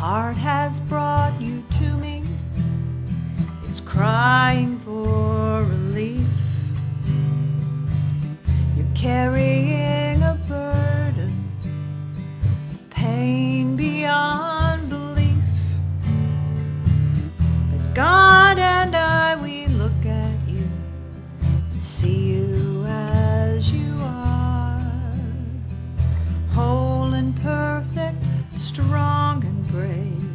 heart has brought you to me. It's crying for relief. You're carrying a burden of pain beyond belief. But God and I, we look at you and see you as you are, whole and perfect, strong and brave,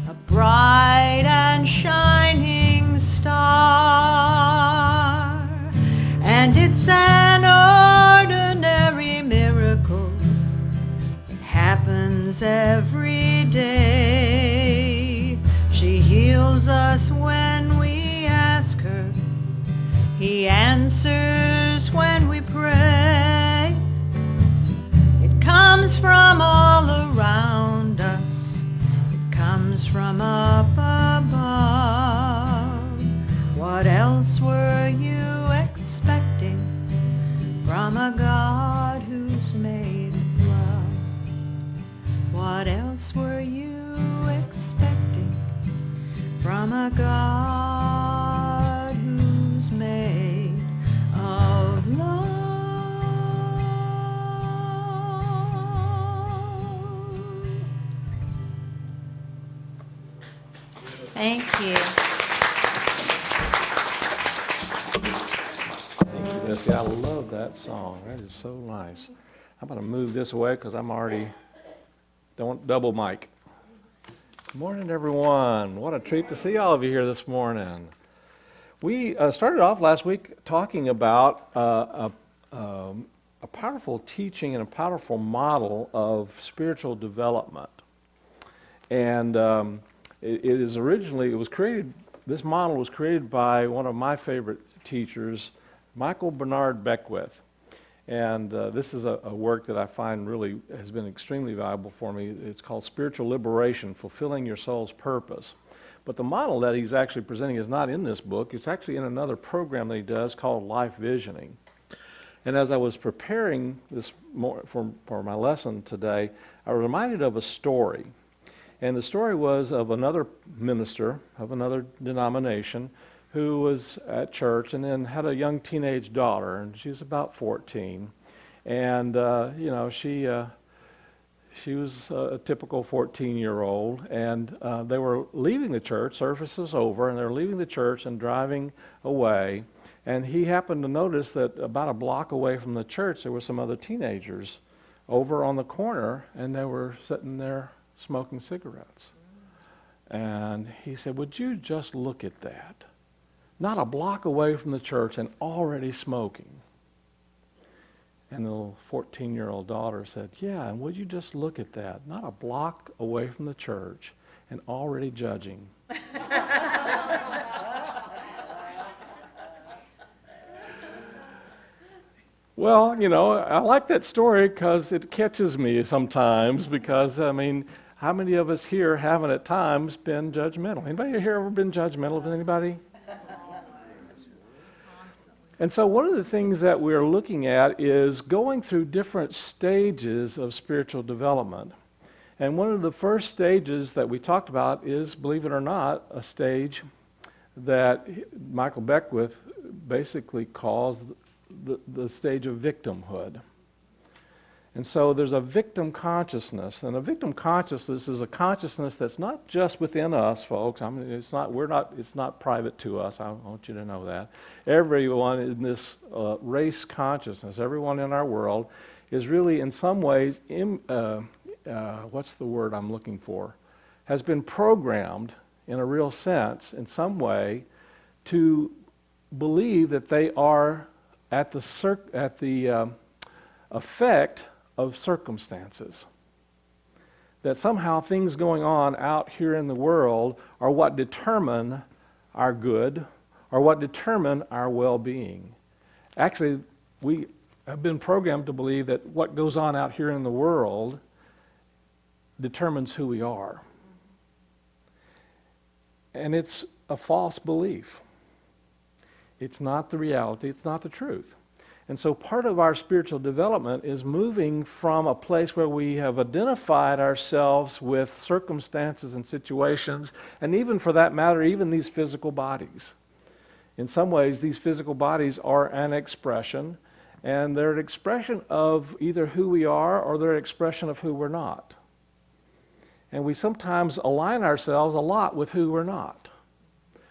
a bright and shining star. And it's an ordinary miracle. It happens every day. She heals us when we ask her. He answers when we pray. It comes from all around us. It comes from up above. What else were you expecting from a God who's made of love? What else were you expecting from a God who's made of love? Thank you. Thank you, Bessie. I love that song. That is so nice. I'm going to move this away because I'm already, don't double mic. Good morning, everyone. What a treat to see all of you here this morning. We started off last week talking about a powerful teaching and a powerful model of spiritual development. And this model was created by one of my favorite teachers, Bernard Beckwith. And this is a work that I find really has been extremely valuable for me. It's called Spiritual Liberation, Fulfilling Your Soul's Purpose. But the model that he's actually presenting is not in this book. It's actually in another program that he does called Life Visioning. And as I was preparing this for my lesson today, I was reminded of a story. And the story was of another minister of another denomination who was at church and then had a young teenage daughter, and she was about 14. And, she was a typical 14-year-old, and they were leaving the church, service was over, and they were leaving the church and driving away. And he happened to notice that about a block away from the church, there were some other teenagers over on the corner, and they were sitting there smoking cigarettes. And he said, "Would you just look at that? Not a block away from the church and already smoking." And the little 14-year-old daughter said, "Yeah, and would you just look at that? Not a block away from the church and already judging." Well, I like that story because it catches me sometimes because, how many of us here haven't at times been judgmental? Anybody here ever been judgmental of anybody? And so one of the things that we're looking at is going through different stages of spiritual development. And one of the first stages that we talked about is, believe it or not, a stage that Michael Beckwith basically calls the stage of victimhood. And so there's a victim consciousness, and a victim consciousness is a consciousness that's not just within us, folks. It's not private to us. I want you to know that. Everyone in this race consciousness, everyone in our world, is really in some ways, what's the word I'm looking for? Has been programmed in a real sense, in some way, to believe that they are at the effect of circumstances. That somehow things going on out here in the world are what determine our good, or what determine our well-being. Actually, we have been programmed to believe that what goes on out here in the world determines who we are. And it's a false belief. It's not the reality, it's not the truth. And so part of our spiritual development is moving from a place where we have identified ourselves with circumstances and situations, and even for that matter, even these physical bodies. In some ways, these physical bodies are an expression, and they're an expression of either who we are or they're an expression of who we're not. And we sometimes align ourselves a lot with who we're not.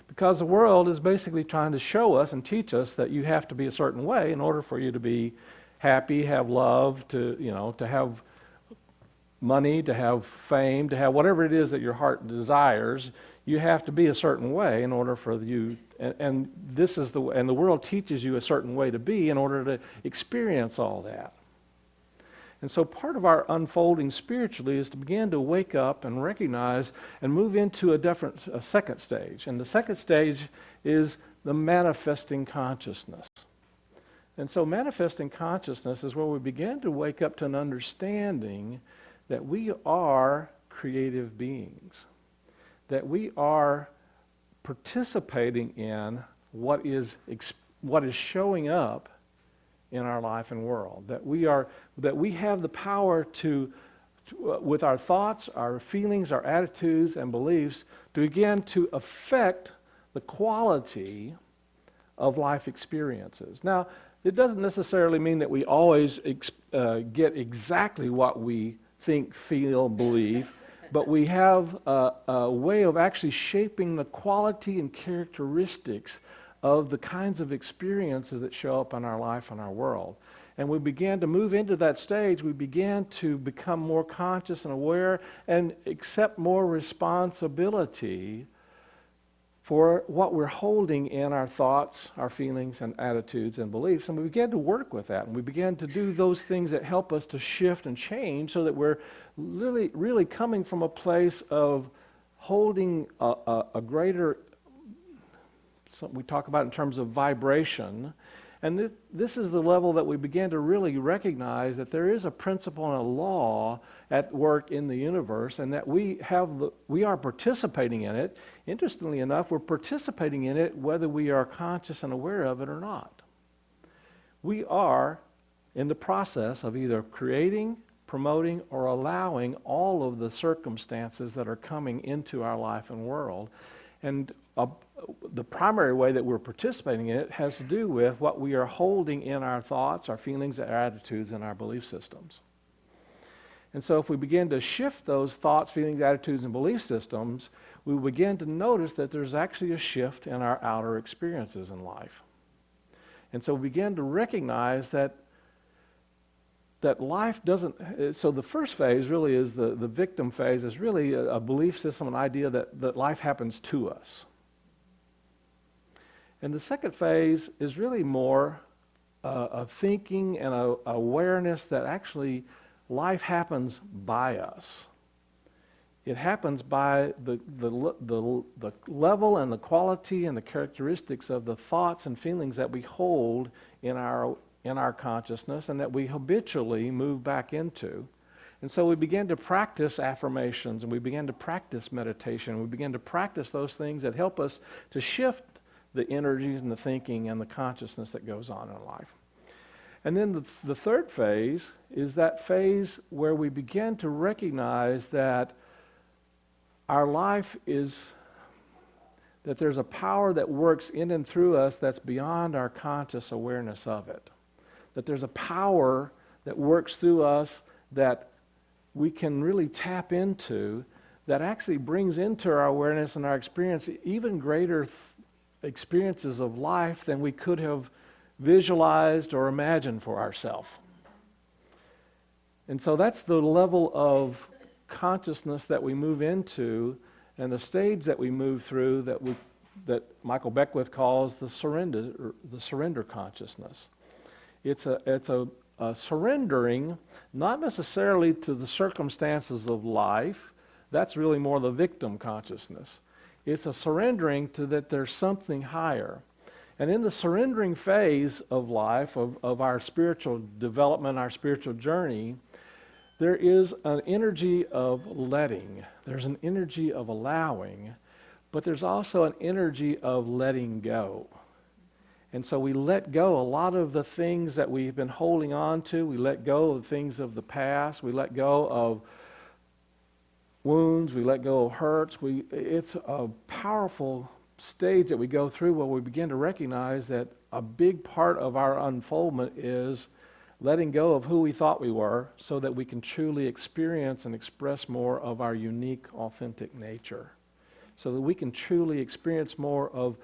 Because the world is basically trying to show us and teach us that you have to be a certain way in order for you to be happy, have love, to have money, to have fame, to have whatever it is that your heart desires. You have to be a certain way in order for you, and this is the world teaches you a certain way to be in order to experience all that. And so part of our unfolding spiritually is to begin to wake up and recognize and move into a second stage. And the second stage is the manifesting consciousness. And so manifesting consciousness is where we begin to wake up to an understanding that we are creative beings, that we are participating in what is showing up in our life and world, that we have the power to with our thoughts, our feelings, our attitudes and beliefs, to begin to affect the quality of life experiences. Now, it doesn't necessarily mean that we always get exactly what we think, feel, believe, but we have a way of actually shaping the quality and characteristics of the kinds of experiences that show up in our life and our world. And we began to move into that stage. We began to become more conscious and aware and accept more responsibility for what we're holding in our thoughts, our feelings, and attitudes and beliefs. And we began to work with that. And we began to do those things that help us to shift and change so that we're really coming from a place of holding a greater, we talk about in terms of vibration. And this is the level that we begin to really recognize that there is a principle and a law at work in the universe, and that we are participating in it. Interestingly enough, we're participating in it whether we are conscious and aware of it or not. We are in the process of either creating, promoting, or allowing all of the circumstances that are coming into our life and world. And the primary way that we're participating in it has to do with what we are holding in our thoughts, our feelings, our attitudes, and our belief systems. And so if we begin to shift those thoughts, feelings, attitudes, and belief systems, we begin to notice that there's actually a shift in our outer experiences in life. And so we begin to recognize that life doesn't, so the first phase really is the victim phase, is really a belief system, an idea that life happens to us. And the second phase is really more a thinking and a awareness that actually life happens by us. It happens by the level and the quality and the characteristics of the thoughts and feelings that we hold in our consciousness and that we habitually move back into. And so we begin to practice affirmations, and we begin to practice meditation. We begin to practice those things that help us to shift the energies and the thinking and the consciousness that goes on in life. And then the third phase is that phase where we begin to recognize that our life that there's a power that works in and through us that's beyond our conscious awareness of it. That there's a power that works through us that we can really tap into, that actually brings into our awareness and our experience even greater experiences of life than we could have visualized or imagined for ourselves. And so that's the level of consciousness that we move into, and the stage that we move through that Michael Beckwith calls the surrender consciousness. It's a surrendering, not necessarily to the circumstances of life. That's really more the victim consciousness. It's a surrendering to that there's something higher. And in the surrendering phase of life, of our spiritual development, our spiritual journey, there is an energy of letting. There's an energy of allowing, but there's also an energy of letting go. And so we let go a lot of the things that we've been holding on to. We let go of things of the past. We let go of wounds. We let go of hurts. It's a powerful stage that we go through where we begin to recognize that a big part of our unfoldment is letting go of who we thought we were so that we can truly experience and express more of our unique, authentic nature. So that we can truly experience more of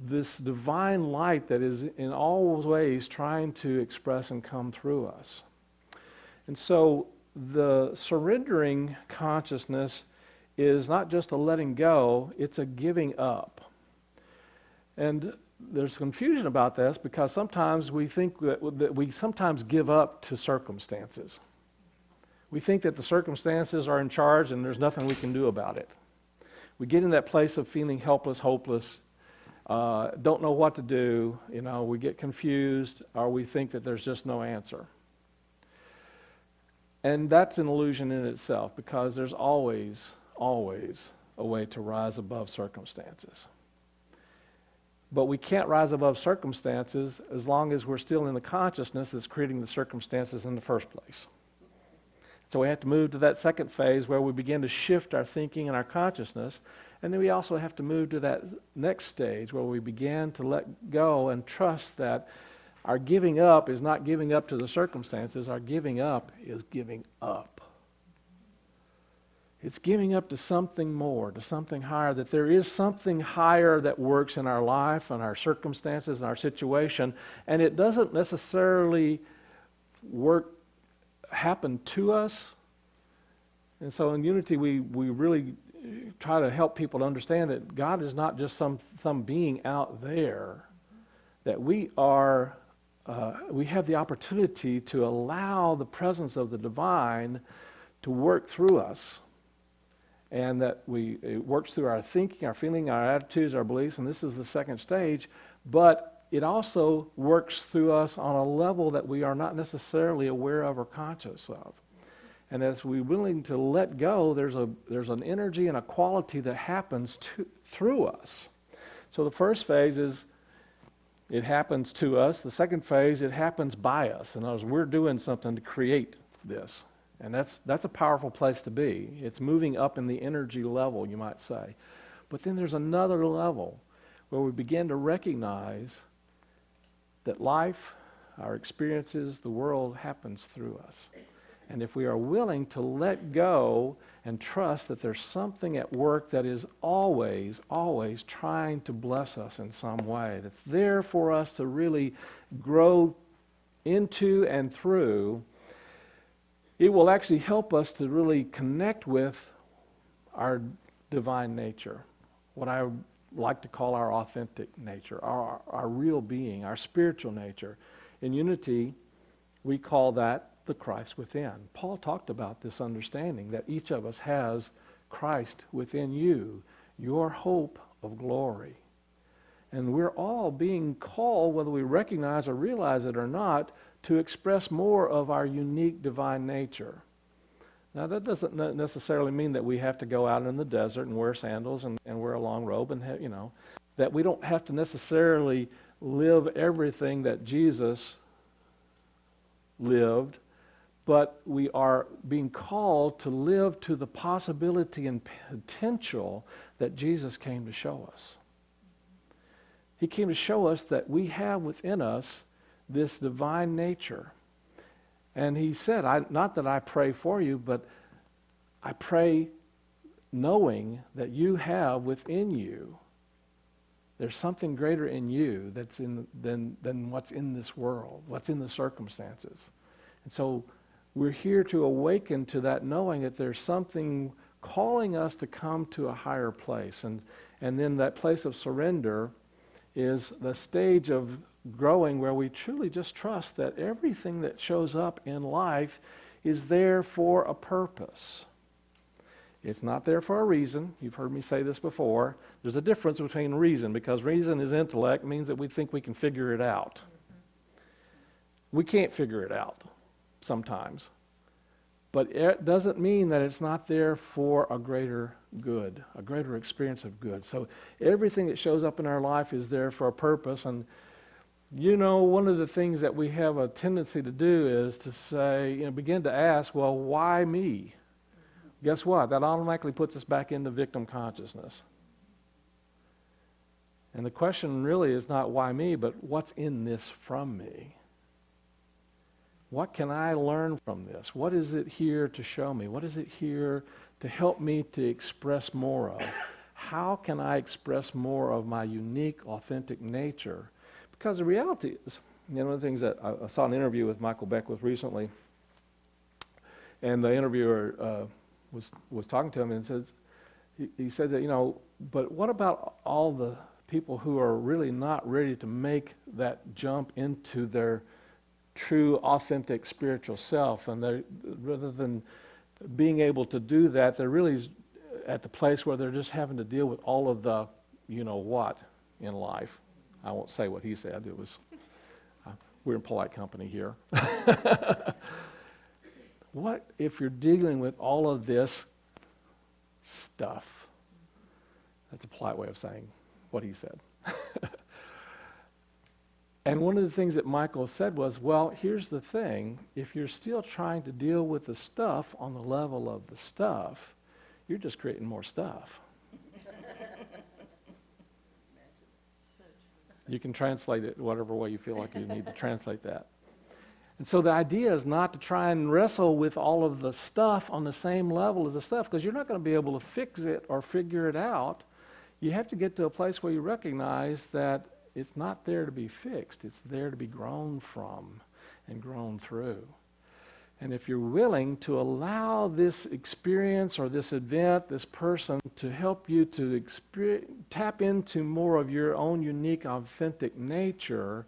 this divine light that is in all ways trying to express and come through us. And so the surrendering consciousness is not just a letting go, it's a giving up. And there's confusion about this because sometimes we think that we sometimes give up to circumstances. We think that the circumstances are in charge and there's nothing we can do about it. We get in that place of feeling helpless, hopeless, don't know what to do, we get confused, or we think that there's just no answer. And that's an illusion in itself, because there's always a way to rise above circumstances. But we can't rise above circumstances as long as we're still in the consciousness that's creating the circumstances in the first place. So we have to move to that second phase where we begin to shift our thinking and our consciousness. And then we also have to move to that next stage where we begin to let go and trust that our giving up is not giving up to the circumstances. Our giving up is giving up. It's giving up to something more, to something higher, that there is something higher that works in our life and our circumstances and our situation, and it doesn't necessarily happen to us. And so in Unity, we really try to help people to understand that God is not just some being out there, that we have the opportunity to allow the presence of the divine to work through us. And that it works through our thinking, our feeling, our attitudes, our beliefs, and this is the second stage. But it also works through us on a level that we are not necessarily aware of or conscious of. And as we're willing to let go, there's an energy and a quality that happens through us. So the first phase is it happens to us. The second phase, it happens by us. In other words, we're doing something to create this. And that's a powerful place to be. It's moving up in the energy level, you might say. But then there's another level where we begin to recognize that life, our experiences, the world happens through us. And if we are willing to let go and trust that there's something at work that is always trying to bless us in some way, that's there for us to really grow into and through, it will actually help us to really connect with our divine nature, what I like to call our authentic nature, our real being, our spiritual nature. In Unity, we call that the Christ within. Paul talked about this understanding that each of us has Christ within you, your hope of glory. And we're all being called, whether we recognize or realize it or not, to express more of our unique divine nature. Now, that doesn't necessarily mean that we have to go out in the desert and wear sandals and wear a long robe and that we don't have to necessarily live everything that Jesus lived, but we are being called to live to the possibility and potential that Jesus came to show us. He came to show us that we have within us this divine nature. And he said, not that I pray for you, but I pray knowing that you have within you, there's something greater in you that's than what's in this world, what's in the circumstances. And so we're here to awaken to that knowing that there's something calling us to come to a higher place. And then that place of surrender is the stage of growing where we truly just trust that everything that shows up in life is there for a purpose. It's not there for a reason. You've heard me say this before. There's a difference between reason, because reason is intellect, means that we think we can figure it out. We can't figure it out sometimes. But it doesn't mean that it's not there for a greater good, a greater experience of good. So everything that shows up in our life is there for a purpose. And One of the things that we have a tendency to do is to say, begin to ask, well, why me? Guess what? That automatically puts us back into victim consciousness. And the question really is not why me, but what's in this from me? What can I learn from this? What is it here to show me? What is it here to help me to express more of? How can I express more of my unique, authentic nature? Because the reality is, one of the things that I saw an interview with Michael Beckwith recently, and the interviewer was talking to him and says, he said that, but what about all the people who are really not ready to make that jump into their true, authentic spiritual self, and rather than being able to do that, they're really at the place where they're just having to deal with all of the what in life. I won't say what he said. It was we're in polite company here. What if you're dealing with all of this stuff? That's a polite way of saying what he said. And one of the things that Michael said was, well, here's the thing. If you're still trying to deal with the stuff on the level of the stuff, you're just creating more stuff. You can translate it whatever way you feel like you need to translate that. And so the idea is not to try and wrestle with all of the stuff on the same level as the stuff, because you're not going to be able to fix it or figure it out. You have to get to a place where you recognize that it's not there to be fixed. It's there to be grown from and grown through. And if you're willing to allow this experience or this event, this person, to help you to tap into more of your own unique, authentic nature,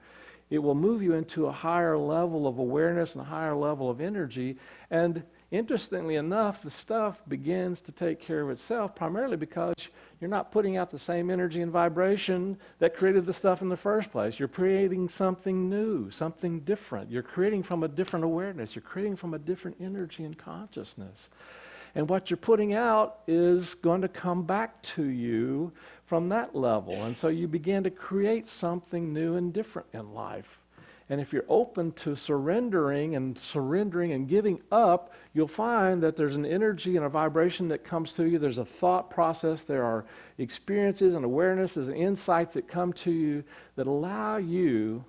it will move you into a higher level of awareness and a higher level of energy. And interestingly enough, the stuff begins to take care of itself, primarily because you're not putting out the same energy and vibration that created the stuff in the first place. You're creating something new, something different. You're creating from a different awareness. You're creating from a different energy and consciousness. And what you're putting out is going to come back to you from that level. And so you begin to create something new and different in life. And if you're open to surrendering and giving up, you'll find that there's an energy and a vibration that comes to you. There's a thought process. There are experiences and awarenesses and insights that come to you that allow you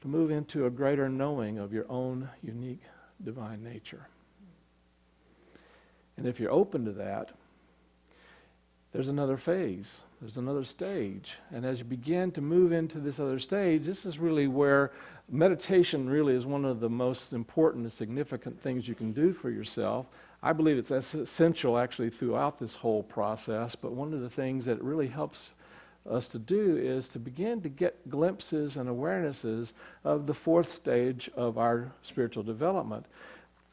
to move into a greater knowing of your own unique divine nature. And if you're open to that, there's another phase. There's another stage. And as you begin to move into this other stage, this is really where meditation really is one of the most important and significant things you can do for yourself. I believe it's essential actually throughout this whole process, but one of the things that really helps us to do is to begin to get glimpses and awarenesses of the fourth stage of our spiritual development.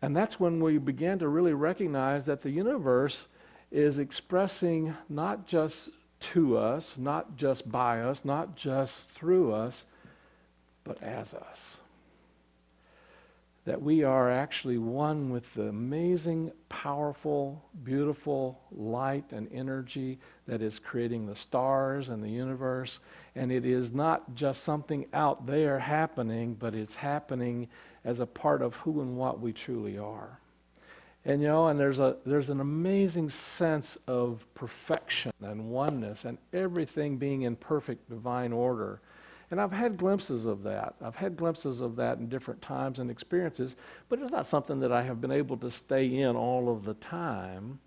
And that's when we begin to really recognize that the universe is expressing not just to us, not just by us, not just through us, but as us. That we are actually one with the amazing, powerful, beautiful light and energy that is creating the stars and the universe. And it is not just something out there happening, but it's happening as a part of who and what we truly are. And there's an amazing sense of perfection and oneness and everything being in perfect divine order. And I've had glimpses of that. I've had glimpses of that in different times and experiences, but it's not something that I have been able to stay in all of the time.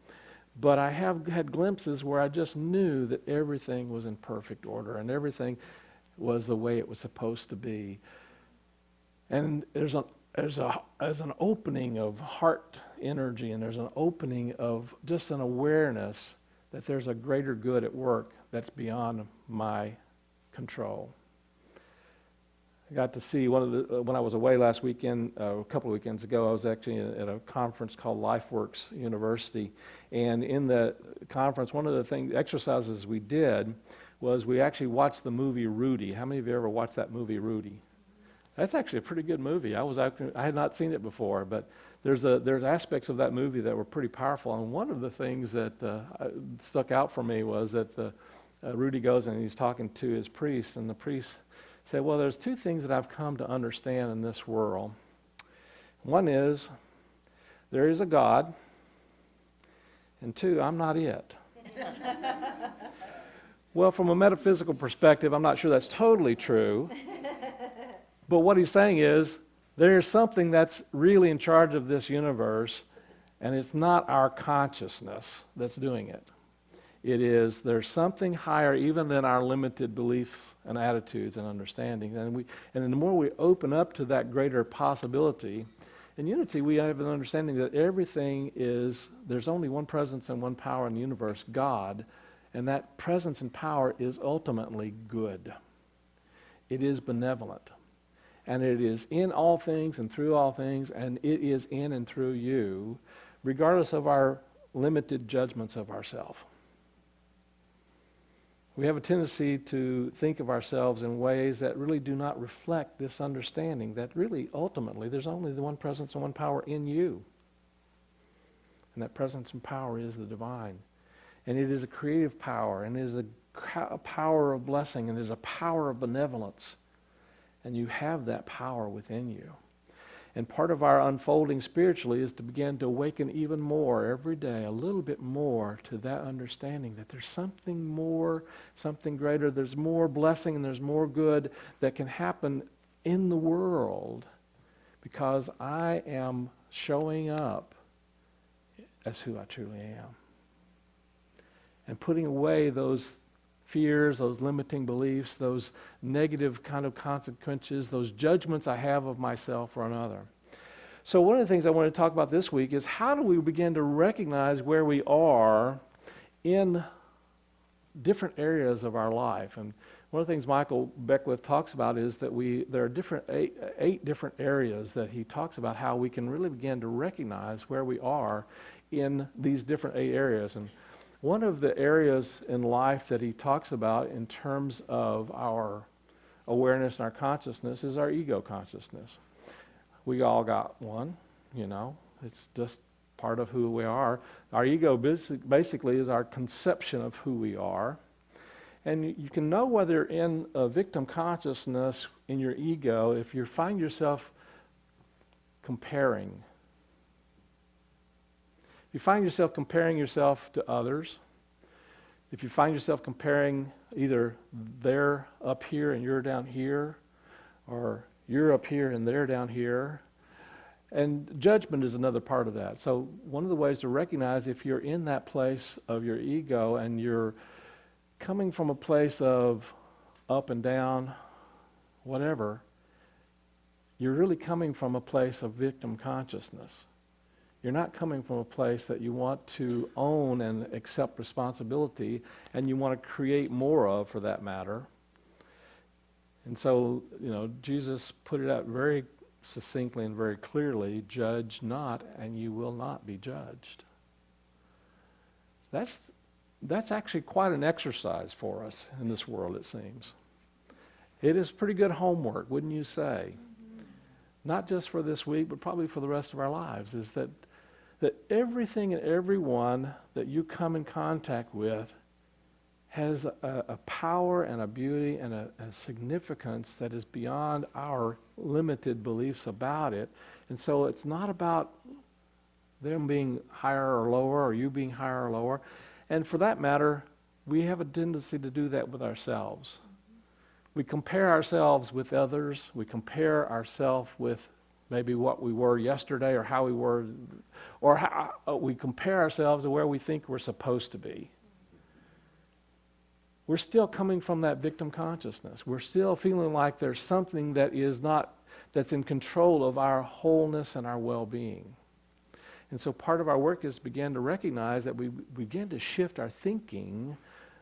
But I have had glimpses where I just knew that everything was in perfect order and everything was the way it was supposed to be. And there's an opening of heart energy, and there's an opening of just an awareness that there's a greater good at work that's beyond my control. I got to see when I was away last weekend, a couple of weekends ago, I was actually at a conference called LifeWorks University. And in the conference, one of the exercises we did was we actually watched the movie Rudy. How many of you ever watched that movie Rudy? That's actually a pretty good movie. I had not seen it before, but there's aspects of that movie that were pretty powerful. And one of the things that stuck out for me was that Rudy goes and he's talking to his priest, and the priest say, well, there's two things that I've come to understand in this world. One is there is a God, and two, I'm not it. Well, from a metaphysical perspective, I'm not sure that's totally true. But what he's saying is there's something that's really in charge of this universe, and it's not our consciousness that's doing it. There's something higher even than our limited beliefs and attitudes and understandings. And the more we open up to that greater possibility, in unity we have an understanding that there's only one presence and one power in the universe, God, and that presence and power is ultimately good. It is benevolent. And it is in all things and through all things, and it is in and through you, regardless of our limited judgments of ourselves. We have a tendency to think of ourselves in ways that really do not reflect this understanding that really, ultimately, there's only the one presence and one power in you. And that presence and power is the divine. And it is a creative power, and it is a power of blessing, and it is a power of benevolence. And you have that power within you. And part of our unfolding spiritually is to begin to awaken even more every day, a little bit more to that understanding that there's something more, something greater, there's more blessing and there's more good that can happen in the world because I am showing up as who I truly am. And putting away those fears, those limiting beliefs, those negative kind of consequences, those judgments I have of myself or another. So one of the things I want to talk about this week is how do we begin to recognize where we are in different areas of our life. And one of the things Michael Beckwith talks about is that there are eight different areas that he talks about how we can really begin to recognize where we are in these different 8 areas. And one of the areas in life that he talks about in terms of our awareness and our consciousness is our ego consciousness. We all got one, it's just part of who we are. Our ego basically is our conception of who we are. And you can know whether in a victim consciousness in your ego if you find yourself comparing. If you find yourself comparing yourself to others, if you find yourself comparing either they're up here and you're down here, or you're up here and they're down here, and judgment is another part of that. So one of the ways to recognize if you're in that place of your ego and you're coming from a place of up and down, whatever, you're really coming from a place of victim consciousness. You're not coming from a place that you want to own and accept responsibility and you want to create more of, for that matter. And so, Jesus put it out very succinctly and very clearly, judge not and you will not be judged. That's actually quite an exercise for us in this world, it seems. It is pretty good homework, wouldn't you say? Mm-hmm. Not just for this week, but probably for the rest of our lives, is that everything and everyone that you come in contact with has a power and a beauty and a significance that is beyond our limited beliefs about it. And so it's not about them being higher or lower or you being higher or lower. And for that matter, we have a tendency to do that with ourselves. We compare ourselves with others. We compare ourselves with maybe what we were yesterday or how we were, or how we compare ourselves to where we think we're supposed to be. We're still coming from that victim consciousness. We're still feeling like there's something that's in control of our wholeness and our well-being. And so part of our work is begin to recognize that we begin to shift our thinking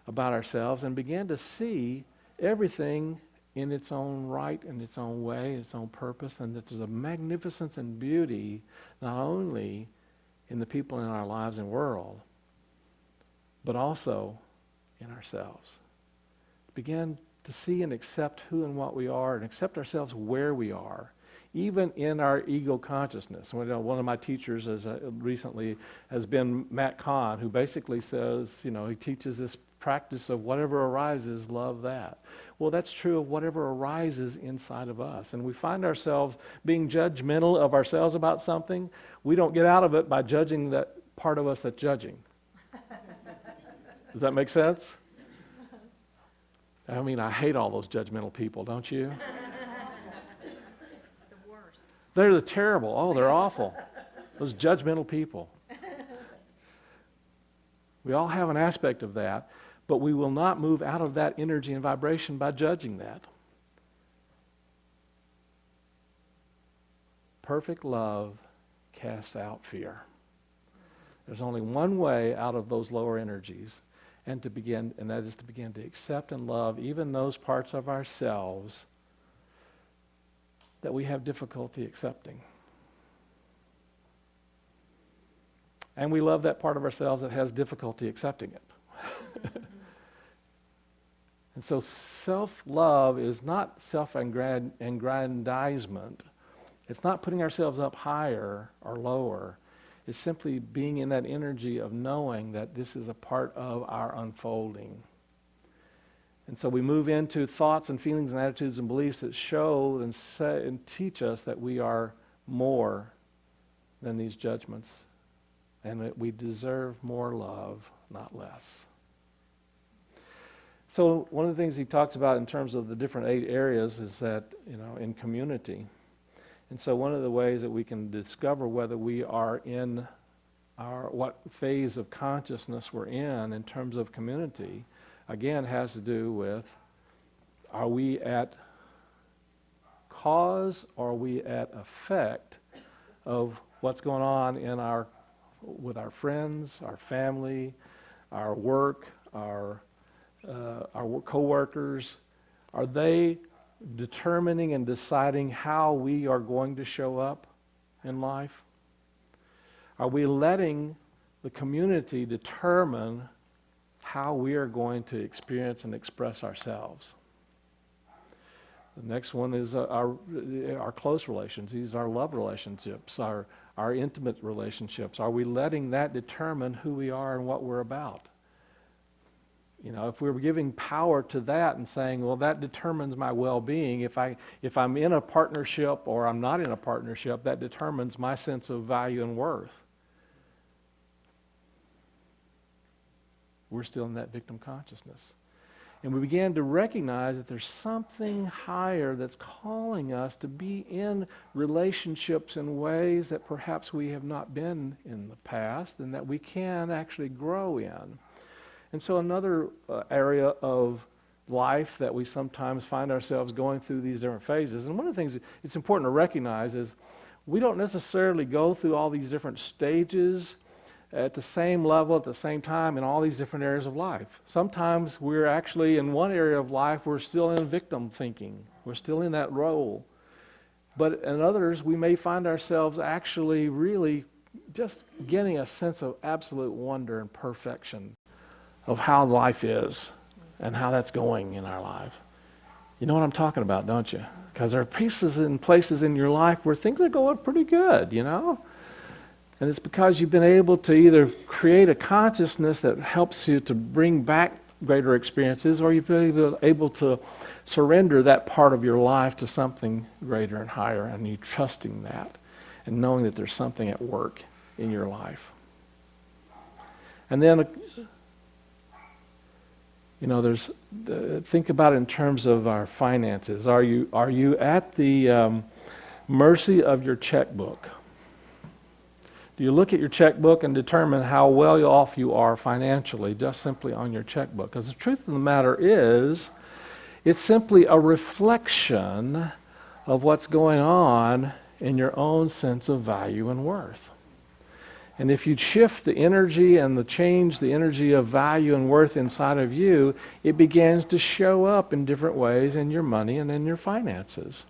about ourselves and begin to see everything in its own right, in its own way, its own purpose, and that there's a magnificence and beauty not only in the people in our lives and world, but also in ourselves. Begin to see and accept who and what we are and accept ourselves where we are even in our ego consciousness. One of my teachers recently has been Matt Kahn, who basically says, he teaches this practice of whatever arises, love that. Well, that's true of whatever arises inside of us. And we find ourselves being judgmental of ourselves about something. We don't get out of it by judging that part of us that's judging. Does that make sense? I mean, I hate all those judgmental people, don't you? The worst. They're the terrible. Oh, they're awful. Those judgmental people. We all have an aspect of that, but we will not move out of that energy and vibration by judging that. Perfect love casts out fear. There's only one way out of those lower energies, and that is to begin to accept and love even those parts of ourselves that we have difficulty accepting. And we love that part of ourselves that has difficulty accepting it. And so self-love is not self-aggrandizement. It's not putting ourselves up higher or lower. It's simply being in that energy of knowing that this is a part of our unfolding. And so we move into thoughts and feelings and attitudes and beliefs that show and say and teach us that we are more than these judgments and that we deserve more love, not less. So one of the things he talks about in terms of the different 8 areas is that, in community. And so one of the ways that we can discover whether we are in what phase of consciousness we're in terms of community, again, has to do with, are we at cause or are we at effect of what's going on with our friends, our family, our work, our co-workers? Are they determining and deciding how we are going to show up in life? Are we letting the community determine how we are going to experience and express ourselves? The next one is our close relations. These are our love relationships, our intimate relationships. Are we letting that determine who we are and what we're about? If we're giving power to that and saying, well, that determines my well-being, if I'm in a partnership or I'm not in a partnership, that determines my sense of value and worth. We're still in that victim consciousness. And we began to recognize that there's something higher that's calling us to be in relationships in ways that perhaps we have not been in the past and that we can actually grow in. And so another area of life that we sometimes find ourselves going through these different phases, and one of the things it's important to recognize is we don't necessarily go through all these different stages at the same level, at the same time, in all these different areas of life. Sometimes we're actually in one area of life, we're still in victim thinking. We're still in that role. But in others, we may find ourselves actually really just getting a sense of absolute wonder and perfection of how life is and how that's going in our life. You know what I'm talking about, don't you? Because there are pieces and places in your life where things are going pretty good, And it's because you've been able to either create a consciousness that helps you to bring back greater experiences, or you've been able to surrender that part of your life to something greater and higher, and you trusting that and knowing that there's something at work in your life. And then think about it in terms of our finances. Are you at the mercy of your checkbook? Do you look at your checkbook and determine how well off you are financially just simply on your checkbook? Because the truth of the matter is, it's simply a reflection of what's going on in your own sense of value and worth. And if you shift the energy and change the energy of value and worth inside of you, it begins to show up in different ways in your money and in your finances.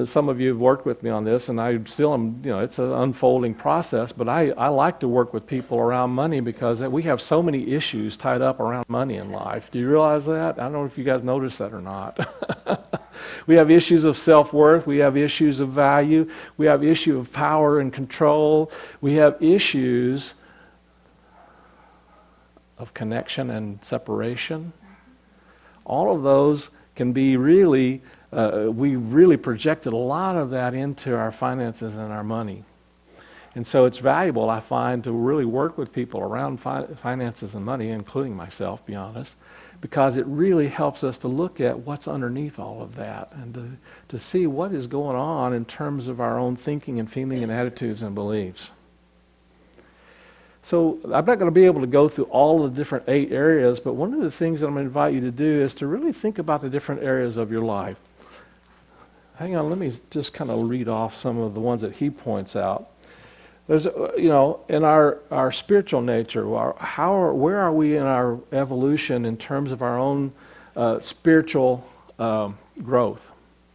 Some of you have worked with me on this, and I still am, it's an unfolding process, but I like to work with people around money because we have so many issues tied up around money in life. Do you realize that? I don't know if you guys notice that or not. We have issues of self-worth. We have issues of value. We have issue of power and control. We have issues of connection and separation. All of those can be really, we really projected a lot of that into our finances and our money. And so it's valuable, I find, to really work with people around finances and money, including myself, be honest, because it really helps us to look at what's underneath all of that and to see what is going on in terms of our own thinking and feeling and attitudes and beliefs. So I'm not going to be able to go through all the different 8 areas, but one of the things that I'm going to invite you to do is to really think about the different areas of your life. Hang on, let me just kind of read off some of the ones that he points out. There's, in our spiritual nature, where are we in our evolution in terms of our own spiritual growth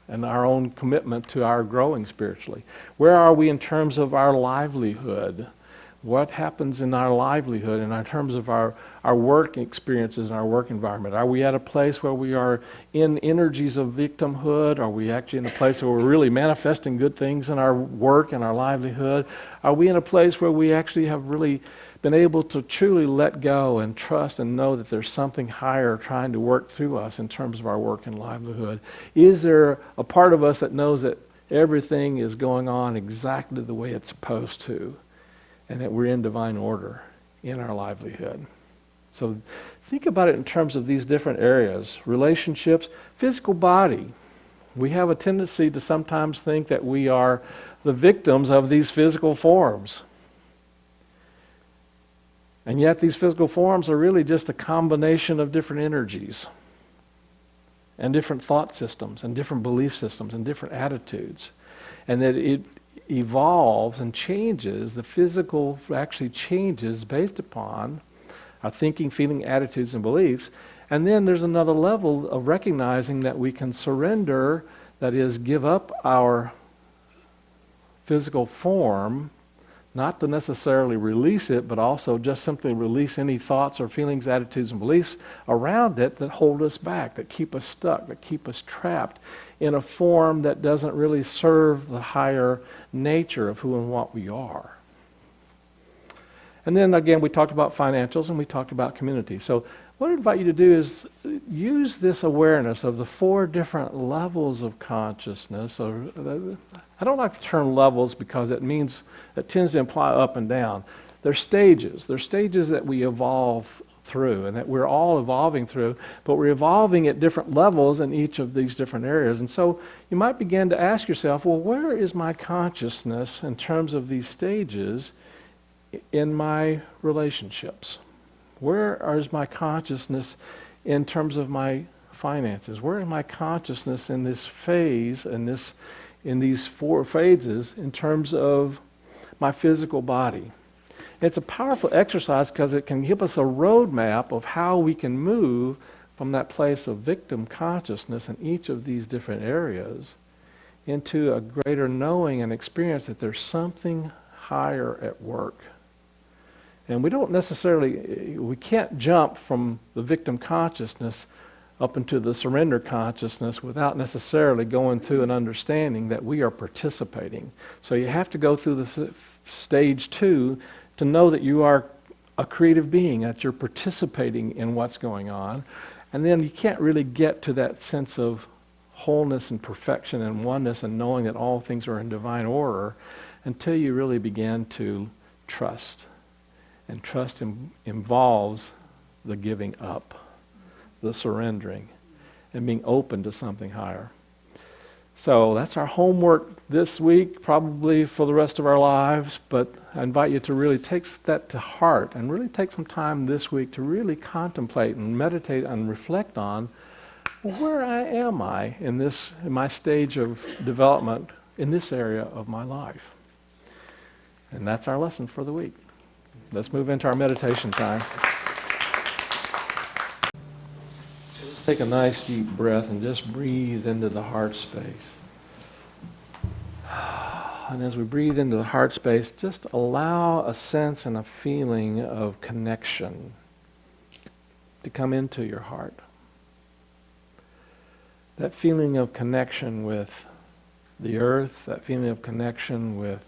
and our own commitment to our growing spiritually? Where are we in terms of our livelihood? What happens in our livelihood and in terms of our work experiences and our work environment? Are we at a place where we are in energies of victimhood? Are we actually in a place where we're really manifesting good things in our work and our livelihood? Are we in a place where we actually have really been able to truly let go and trust and know that there's something higher trying to work through us in terms of our work and livelihood? Is there a part of us that knows that everything is going on exactly the way it's supposed to, and that we're in divine order in our livelihood? So think about it in terms of these different areas. Relationships, physical body. We have a tendency to sometimes think that we are the victims of these physical forms. And yet these physical forms are really just a combination of different energies and different thought systems and different belief systems and different attitudes. And that it evolves and changes, the physical actually changes based upon our thinking, feeling, attitudes, and beliefs. And then there's another level of recognizing that we can surrender, that is, give up our physical form, not to necessarily release it, but also just simply release any thoughts or feelings, attitudes, and beliefs around it that hold us back, that keep us stuck, that keep us trapped in a form that doesn't really serve the higher nature of who and what we are. And then again, we talked about financials and we talked about community. So what I invite you to do is use this awareness of the 4 different levels of consciousness. I don't like the term levels because it tends to imply up and down. They're stages. They're stages that we evolve through and that we're all evolving through, but we're evolving at different levels in each of these different areas. And so you might begin to ask yourself, well, where is my consciousness in terms of these stages in my relationships? Where is my consciousness in terms of my finances? Where is my consciousness in this phase, in these 4 phases in terms of my physical body? It's a powerful exercise because it can give us a roadmap of how we can move from that place of victim consciousness in each of these different areas into a greater knowing and experience that there's something higher at work. And we can't jump from the victim consciousness up into the surrender consciousness without necessarily going through an understanding that we are participating. So you have to go through the stage 2 to know that you are a creative being, that you're participating in what's going on. And then you can't really get to that sense of wholeness and perfection and oneness and knowing that all things are in divine order until you really begin to trust. And trust involves the giving up, the surrendering, and being open to something higher. So that's our homework this week, probably for the rest of our lives, but I invite you to really take that to heart and really take some time this week to really contemplate and meditate and reflect on where am I in my stage of development in this area of my life. And that's our lesson for the week. Let's move into our meditation time. Let's take a nice deep breath and just breathe into the heart space. And as we breathe into the heart space, just allow a sense and a feeling of connection to come into your heart. that feeling of connection with the earth, that feeling of connection with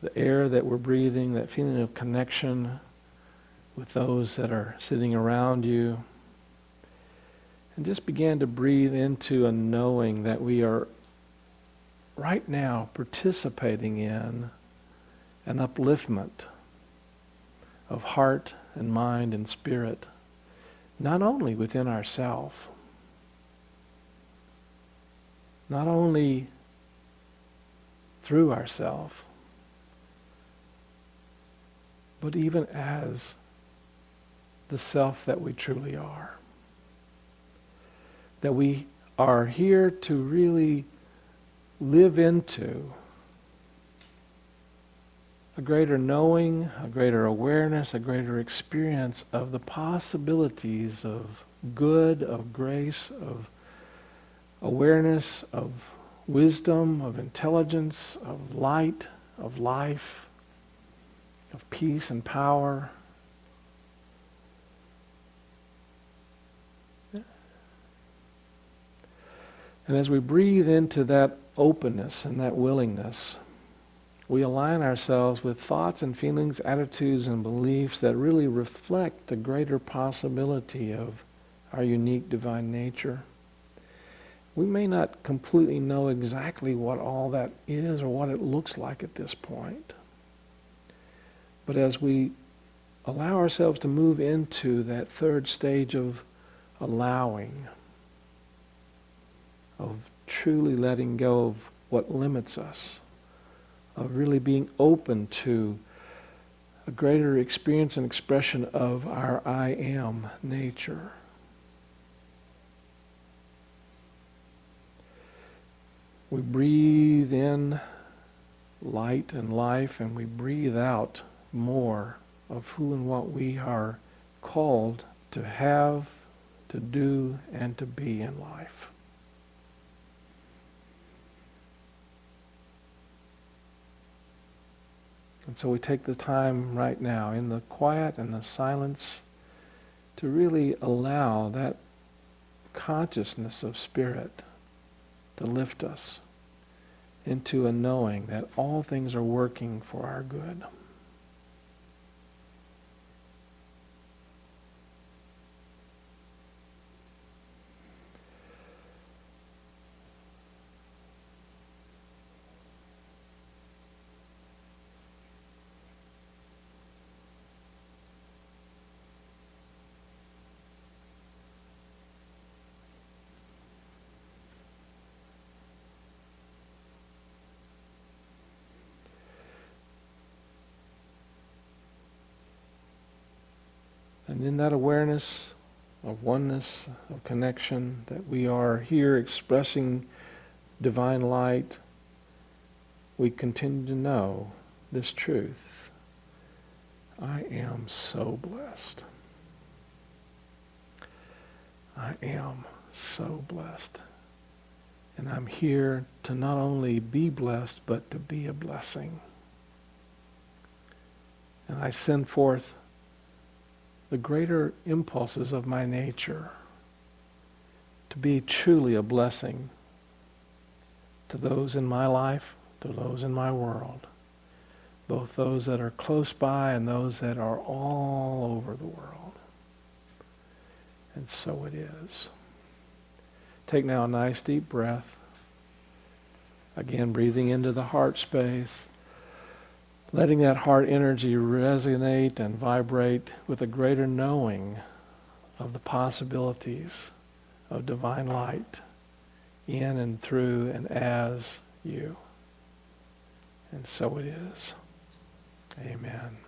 the air that we're breathing, that feeling of connection with those that are sitting around you. And just begin to breathe into a knowing that we are right now participating in an upliftment of heart and mind and spirit, not only within ourselves, not only through ourselves, but even as the self that we truly are. That we are here to really live into a greater knowing, a greater awareness, a greater experience of the possibilities of good, of grace, of awareness, of wisdom, of intelligence, of light, of life, of peace and power. And as we breathe into that openness and that willingness, we align ourselves with thoughts and feelings, attitudes and beliefs that really reflect the greater possibility of our unique divine nature. We may not completely know exactly what all that is or what it looks like at this point. But as we allow ourselves to move into that third stage of allowing, of truly letting go of what limits us, of really being open to a greater experience and expression of our I am nature. We breathe in light and life, and we breathe out more of who and what we are called to have, to do, and to be in life. And so we take the time right now in the quiet and the silence to really allow that consciousness of spirit to lift us into a knowing that all things are working for our good. And in that awareness of oneness, of connection, that we are here expressing divine light, we continue to know this truth. I am so blessed. I am so blessed. And I'm here to not only be blessed, but to be a blessing. And I send forth the greater impulses of my nature to be truly a blessing to those in my life, to those in my world, both those that are close by and those that are all over the world. And so it is. Take now a nice deep breath. Again, breathing into the heart space. Letting that heart energy resonate and vibrate with a greater knowing of the possibilities of divine light in and through and as you. And so it is. Amen.